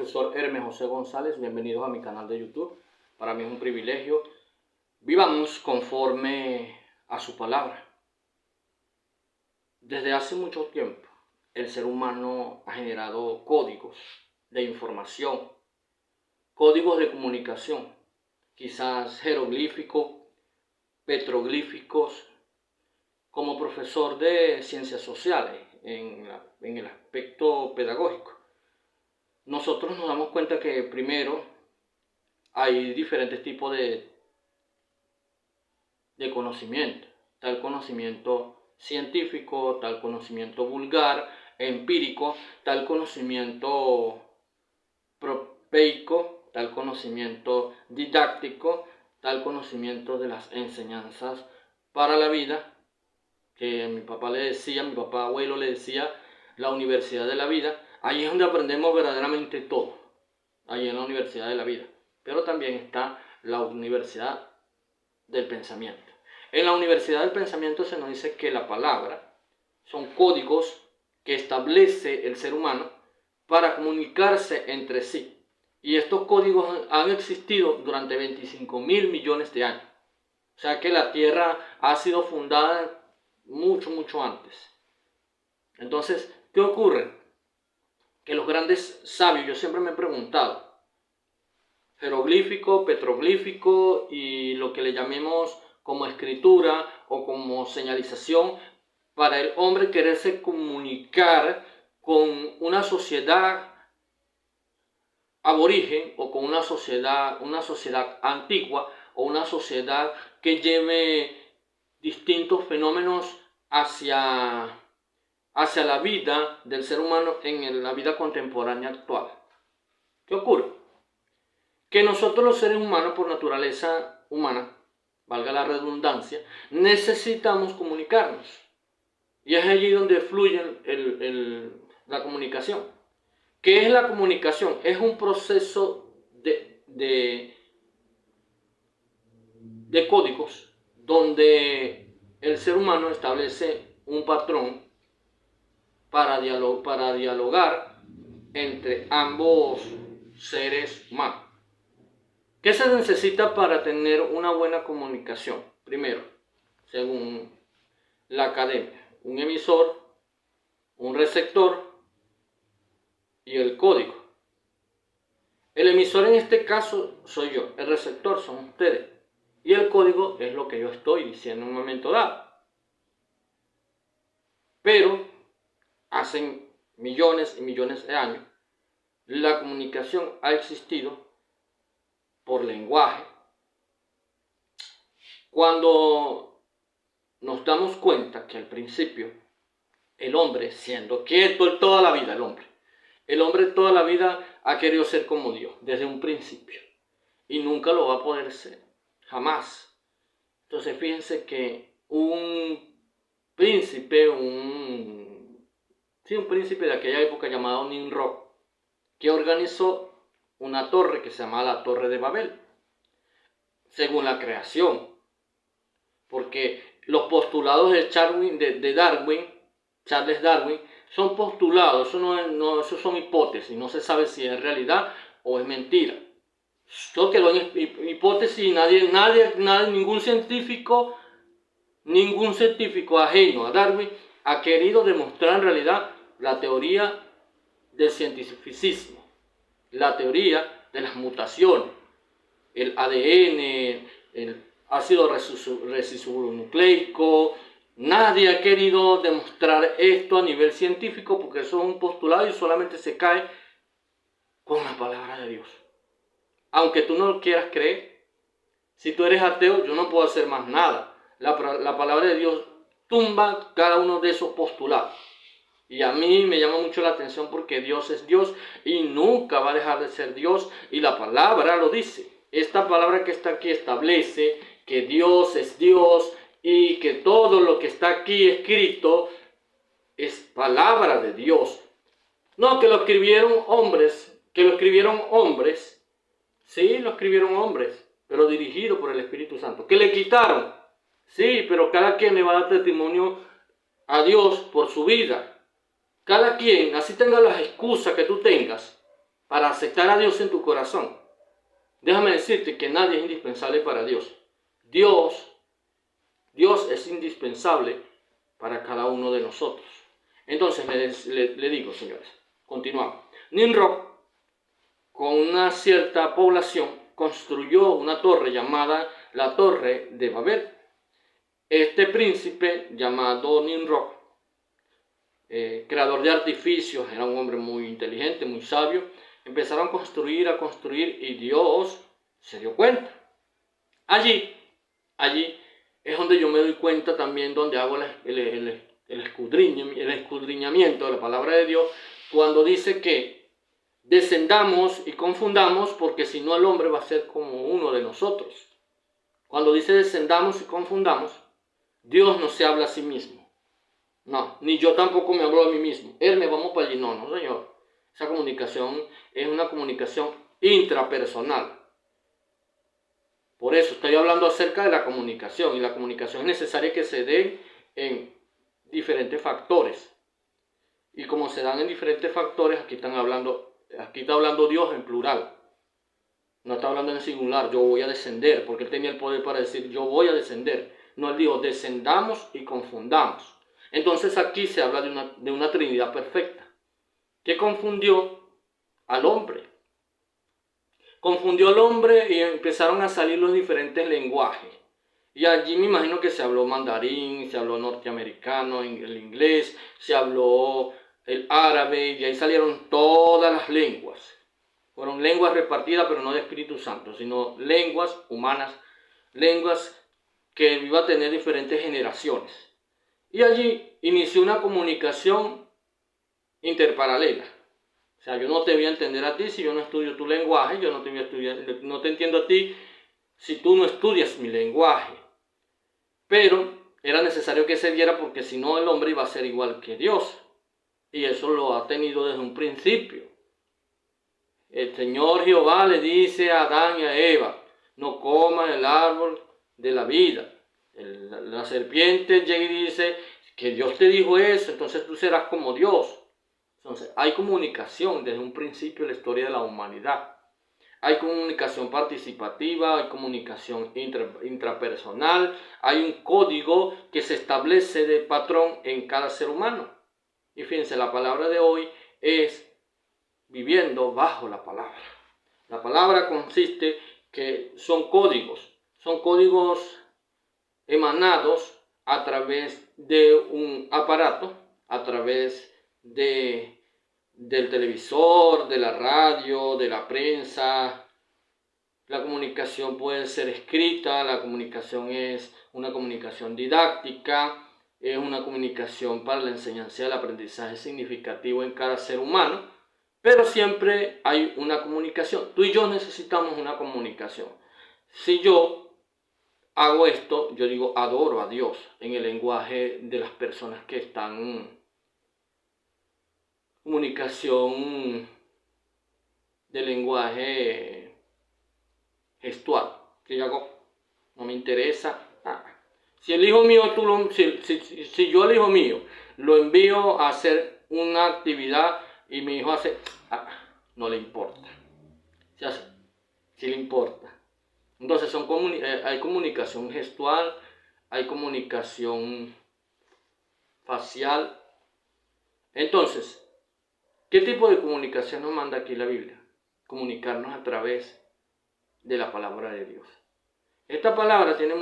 profesor Hermes José González, bienvenidos a mi canal de YouTube. Para mí es un privilegio. Vivamos conforme a su palabra. Desde hace mucho tiempo, el ser humano ha generado códigos de información, códigos de comunicación, quizás jeroglíficos, petroglíficos. Como profesor de ciencias sociales en el aspecto pedagógico, nosotros nos damos cuenta que primero hay diferentes tipos de conocimiento. Está el conocimiento científico, está el conocimiento vulgar, empírico, está el conocimiento propeico, está el conocimiento didáctico, está el conocimiento de las enseñanzas para la vida, que mi papá abuelo le decía, la universidad de la vida. Ahí es donde aprendemos verdaderamente todo, ahí en la universidad de la vida. Pero también está la universidad del pensamiento. En la universidad del pensamiento se nos dice que la palabra son códigos que establece el ser humano para comunicarse entre sí. Y estos códigos han existido durante 25.000 millones de años. O sea que la Tierra ha sido fundada mucho antes. Entonces, ¿qué ocurre? Que los grandes sabios, yo siempre me he preguntado, jeroglífico, petroglífico y lo que le llamemos como escritura o como señalización, para el hombre quererse comunicar con una sociedad aborigen o con una sociedad antigua o una sociedad que lleve distintos fenómenos hacia la vida del ser humano en la vida contemporánea actual. ¿Qué ocurre? Que nosotros los seres humanos, por naturaleza humana, valga la redundancia, necesitamos comunicarnos. Y es allí donde fluye la comunicación. ¿Qué es la comunicación? Es un proceso de códigos donde el ser humano establece un patrón para dialogar entre ambos seres humanos. ¿Qué se necesita para tener una buena comunicación? Primero, según la academia, un emisor, un receptor y el código. El emisor en este caso soy yo, el receptor son ustedes y el código es lo que yo estoy diciendo en un momento dado. Pero hace millones y millones de años la comunicación ha existido por lenguaje. Cuando nos damos cuenta que al principio el hombre, siendo quieto toda la vida, el hombre toda la vida ha querido ser como Dios desde un principio y nunca lo va a poder ser, jamás. Entonces fíjense que un príncipe de aquella época llamado Nimrod, que organizó una torre que se llama la Torre de Babel, según la creación, porque los postulados de Charles Darwin, son postulados, eso son hipótesis, no se sabe si es realidad o es mentira. Esto quedó en hipótesis y ningún científico ajeno a Darwin ha querido demostrar en realidad la teoría del cientificismo, la teoría de las mutaciones, el ADN, el ácido ribonucleico. Nadie ha querido demostrar esto a nivel científico porque eso es un postulado y solamente se cae con la palabra de Dios. Aunque tú no lo quieras creer, si tú eres ateo, yo no puedo hacer más nada. La palabra de Dios tumba cada uno de esos postulados. Y a mí me llama mucho la atención porque Dios es Dios y nunca va a dejar de ser Dios. Y la palabra lo dice. Esta palabra que está aquí establece que Dios es Dios y que todo lo que está aquí escrito es palabra de Dios. No que lo escribieron hombres, sí, lo escribieron hombres, pero dirigido por el Espíritu Santo. Que le quitaron, sí, pero cada quien le va a dar testimonio a Dios por su vida. Cada quien, así tenga las excusas que tú tengas, para aceptar a Dios en tu corazón. Déjame decirte que nadie es indispensable para Dios. Dios es indispensable para cada uno de nosotros. Entonces le digo, señores, continuamos. Nimrod, con una cierta población, construyó una torre llamada la Torre de Babel. Este príncipe llamado Nimrod, creador de artificios, era un hombre muy inteligente, muy sabio. Empezaron a construir y Dios se dio cuenta. Allí es donde yo me doy cuenta también, donde hago el escudriñamiento de la palabra de Dios, cuando dice que descendamos y confundamos, porque si no el hombre va a ser como uno de nosotros. Cuando dice descendamos y confundamos, Dios no se habla a sí mismo. No, ni yo tampoco me hablo a mí mismo. Él me vamos para allí. No, señor. Esa comunicación es una comunicación intrapersonal. Por eso estoy hablando acerca de la comunicación. Y la comunicación es necesaria que se dé en diferentes factores. Y como se dan en diferentes factores, aquí está hablando Dios en plural. No está hablando en singular, yo voy a descender, porque él tenía el poder para decir, yo voy a descender. No, él dijo, descendamos y confundamos. Entonces aquí se habla de una Trinidad perfecta, que confundió al hombre. Confundió al hombre y empezaron a salir los diferentes lenguajes. Y allí me imagino que se habló mandarín, se habló norteamericano, el inglés, se habló el árabe, y ahí salieron todas las lenguas. Fueron lenguas repartidas, pero no de Espíritu Santo, sino lenguas humanas, lenguas que iba a tener diferentes generaciones. Y allí inició una comunicación interparalela. O sea, yo no te voy a entender a ti si yo no estudio tu lenguaje, yo no te voy a estudiar, no te entiendo a ti si tú no estudias mi lenguaje. Pero era necesario que se diera, porque si no el hombre iba a ser igual que Dios. Y eso lo ha tenido desde un principio. El Señor Jehová le dice a Adán y a Eva, no coman el árbol de la vida. La serpiente llega y dice que Dios te dijo eso, entonces tú serás como Dios. Entonces hay comunicación desde un principio en la historia de la humanidad. Hay comunicación participativa, hay comunicación intrapersonal, hay un código que se establece de patrón en cada ser humano. Y fíjense, la palabra de hoy es viviendo bajo la palabra. La palabra consiste que son códigos emanados a través de un aparato, a través del televisor, de la radio, de la prensa. La comunicación puede ser escrita, la comunicación es una comunicación didáctica, es una comunicación para la enseñanza y el aprendizaje significativo en cada ser humano. Pero siempre hay una comunicación. Tú y yo necesitamos una comunicación. Si yo hago esto, yo digo adoro a Dios en el lenguaje de las personas que están en comunicación de lenguaje gestual. Que yo hago, no me interesa. Si el hijo mío, si yo al hijo mío lo envío a hacer una actividad y mi hijo hace, no le importa. Se hace, sí le importa. Entonces hay comunicación gestual, hay comunicación facial. Entonces, ¿qué tipo de comunicación nos manda aquí la Biblia? Comunicarnos a través de la palabra de Dios. Esta palabra tiene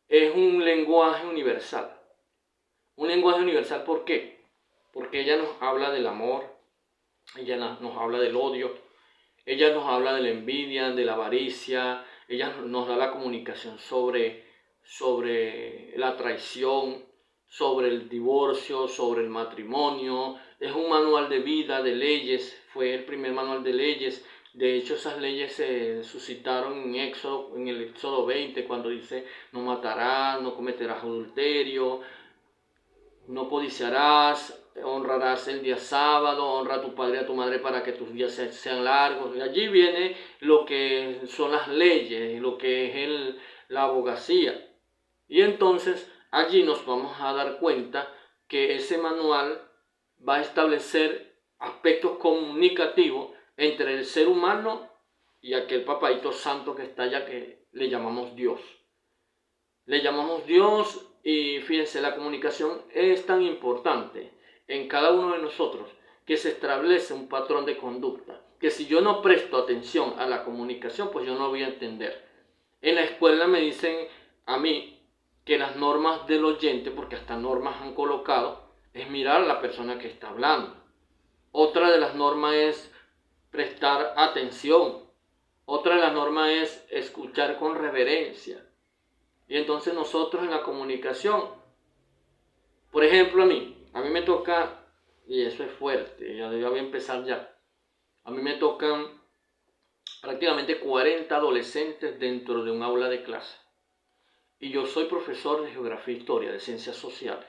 es un lenguaje universal. Un lenguaje universal, ¿por qué? Porque ella nos habla del amor, ella nos habla del odio, ella nos habla de la envidia, de la avaricia, ella nos da la comunicación sobre la traición, sobre el divorcio, sobre el matrimonio. Es un manual de vida, de leyes, fue el primer manual de leyes. De hecho, esas leyes se suscitaron en el Éxodo 20, cuando dice, no matarás, no cometerás adulterio, no codiciarás, honrarás el día sábado, honra a tu padre y a tu madre para que tus días sean largos. Y allí viene lo que son las leyes, lo que es la abogacía. Y entonces allí nos vamos a dar cuenta que ese manual va a establecer aspectos comunicativos entre el ser humano y aquel papaíto santo que está allá, que le llamamos Dios. Le llamamos Dios, y fíjense, la comunicación es tan importante en cada uno de nosotros que se establece un patrón de conducta, que si yo no presto atención a la comunicación, pues yo no voy a entender. En la escuela me dicen a mí que las normas del oyente, porque hasta normas han colocado, es mirar a la persona que está hablando. Otra de las normas es prestar atención. Otra de las normas es escuchar con reverencia. Y entonces nosotros en la comunicación, por ejemplo, a mí me toca, y eso es fuerte, ya voy a empezar ya, a mí me tocan prácticamente 40 adolescentes dentro de un aula de clase. Y yo soy profesor de Geografía e Historia, de Ciencias Sociales.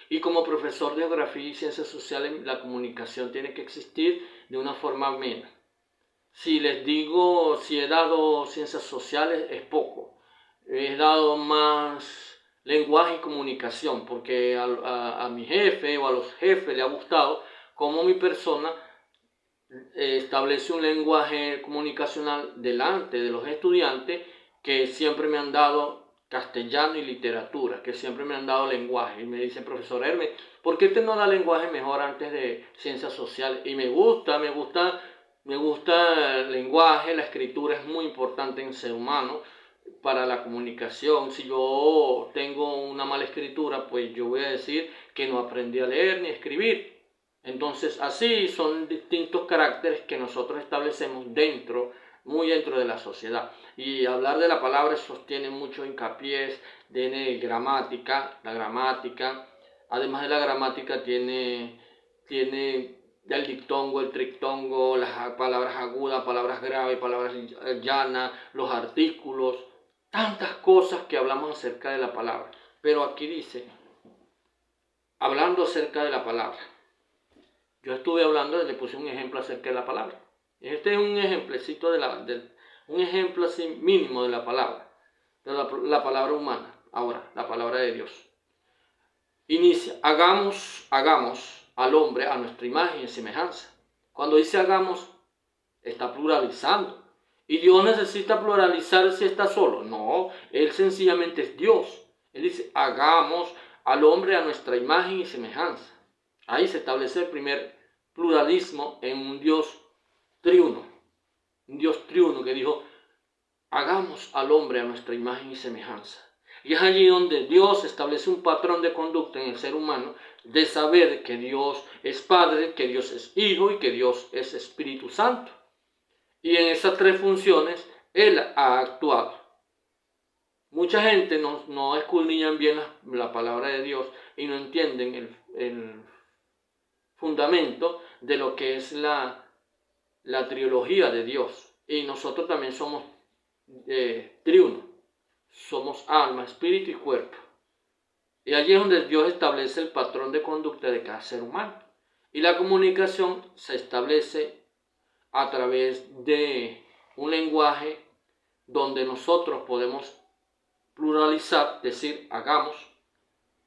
Y como profesor de Geografía y Ciencias Sociales, la comunicación tiene que existir de una forma amena. Si les digo, si he dado Ciencias Sociales, es poco. He dado más lenguaje y comunicación, porque a mi jefe o a los jefes le ha gustado cómo mi persona establece un lenguaje comunicacional delante de los estudiantes, que siempre me han dado castellano y literatura, que siempre me han dado lenguaje. Y me dicen, profesor Hermes, ¿por qué usted no da lenguaje mejor antes de Ciencias Sociales? Y me gusta el lenguaje, la escritura es muy importante en el ser humano para la comunicación. Si yo tengo una mala escritura, pues yo voy a decir que no aprendí a leer ni a escribir. Entonces, así son distintos caracteres que nosotros establecemos muy dentro de la sociedad. Y hablar de la palabra sostiene mucho hincapié de gramática. La gramática, además de la gramática, tiene el dictongo, el trictongo, las palabras agudas, palabras graves, palabras llanas, los artículos, tantas cosas que hablamos acerca de la palabra. Pero aquí dice, hablando acerca de la palabra. Yo estuve hablando, le puse un ejemplo acerca de la palabra. Este es un ejemplecito un ejemplo así mínimo de la palabra, de la palabra humana. Ahora, la palabra de Dios. Inicia, hagamos al hombre a nuestra imagen y semejanza. Cuando dice hagamos, está pluralizando. ¿Y Dios necesita pluralizar si está solo? No, Él sencillamente es Dios. Él dice, hagamos al hombre a nuestra imagen y semejanza. Ahí se establece el primer pluralismo en un Dios triuno. Un Dios triuno que dijo, hagamos al hombre a nuestra imagen y semejanza. Y es allí donde Dios establece un patrón de conducta en el ser humano, de saber que Dios es Padre, que Dios es Hijo y que Dios es Espíritu Santo. Y en esas tres funciones Él ha actuado. Mucha gente no escudriñan bien la palabra de Dios y no entienden el fundamento de lo que es la trilogía de Dios. Y nosotros también somos triuno. Somos alma, espíritu y cuerpo. Y allí es donde Dios establece el patrón de conducta de cada ser humano. Y la comunicación se establece a través de un lenguaje donde nosotros podemos pluralizar, decir hagamos,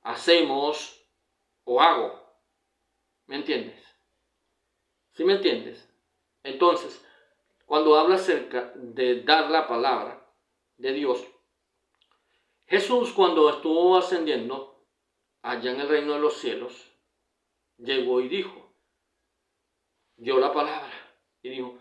hacemos o hago. ¿Me entiendes? ¿Sí me entiendes? Entonces, cuando habla acerca de dar la palabra de Dios, Jesús, cuando estuvo ascendiendo allá en el reino de los cielos, llegó y dijo, dio la palabra y dijo,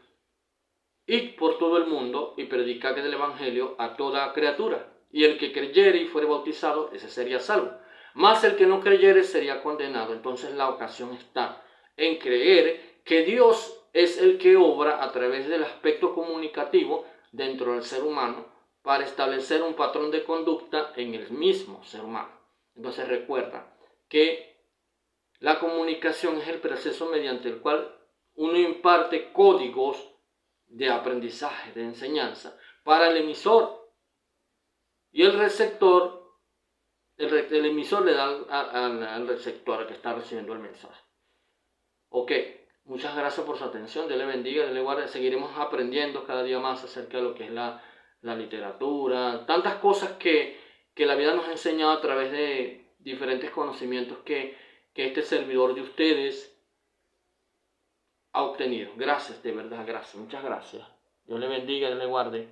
id por todo el mundo y predicad el evangelio a toda criatura, y el que creyere y fuere bautizado, ese sería salvo. Mas el que no creyere sería condenado. Entonces la ocasión está en creer que Dios es el que obra a través del aspecto comunicativo dentro del ser humano para establecer un patrón de conducta en el mismo ser humano. Entonces recuerda que la comunicación es el proceso mediante el cual uno imparte códigos de aprendizaje, de enseñanza, para el emisor. Y el receptor, el emisor le da al receptor, al que está recibiendo el mensaje. Ok, muchas gracias por su atención, Dios le bendiga, Dios le guarde. Seguiremos aprendiendo cada día más acerca de lo que es la literatura, tantas cosas que la vida nos ha enseñado a través de diferentes conocimientos que este servidor de ustedes ha obtenido. Gracias, de verdad, gracias. Muchas gracias. Dios le bendiga, Dios le guarde.